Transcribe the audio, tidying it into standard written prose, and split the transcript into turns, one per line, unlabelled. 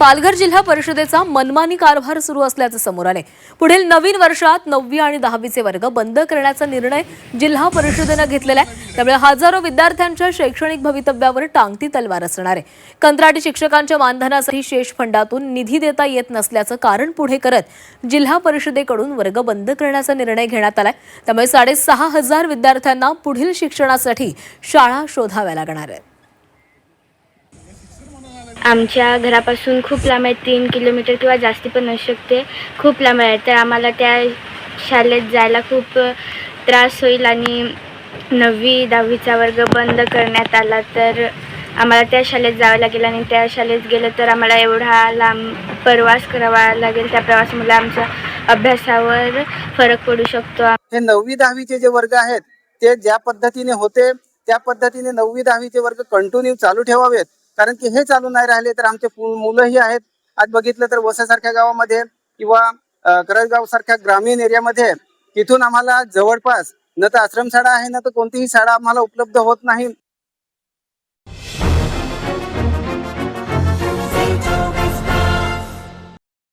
पालघर जिल्हा परिषदेचा मनमानी कारभार सुरू असल्याचे समोर आले। पुढील नवीन वर्षात 9वी आणि 10वीचे वर्ग बंद करण्याचा निर्णय जिल्हा परिषदेने घेतलेला आहे। त्यामुळे हजारो विद्यार्थ्यांच्या शैक्षणिक भवितव्यावर टांगती तलवार असणार आहे। कंत्राटी शिक्षकांच्या मानधनासाठी शेष फंडातून निधी देता येत नसल्याचं कारण पुढे करत जिल्हा परिषदेकडून वर्ग बंद करण्याचा निर्णय घेण्यात आलाय। त्यामुळे 6,500 विद्यार्थ्यांना पुढील शिक्षणासाठी शाळा शोधाव्या लागणार आहेत।
आमच्या घरापासून खूप लांब आहे, 3 किलोमीटर किंवा जास्ती पण असू शकते, खूप लांब आहे। तर आम्हाला त्या शाळेत जायला खूप त्रास होईल आणि 9वी 10वीचा वर्ग बंद करण्यात आला तर आम्हाला त्या शाळेत जावं लागेल आणि त्या शाळेत गेलं तर आम्हाला एवढा लांब प्रवास करावा लागेल। त्या प्रवासामुळे आमच्या अभ्यासावर फरक पडू शकतो।
हे 9वी 10वीचे जे वर्ग आहेत ते ज्या पद्धतीने होते त्या पद्धतीने 9वी 10वीचे वर्ग कंटिन्यू चालू ठेवावेत, कारण की हे चालू नाही राहिले तर आमचे मुलंही आहेत। आज बघितलं तर वसासारख्या गावामध्ये किंवा करजगाव सारख्या ग्रामीण एरियामध्ये तिथून आम्हाला जवळपास न तर आश्रमशाळा आहे ना तर कोणतीही शाळा आम्हाला उपलब्ध होत नाही।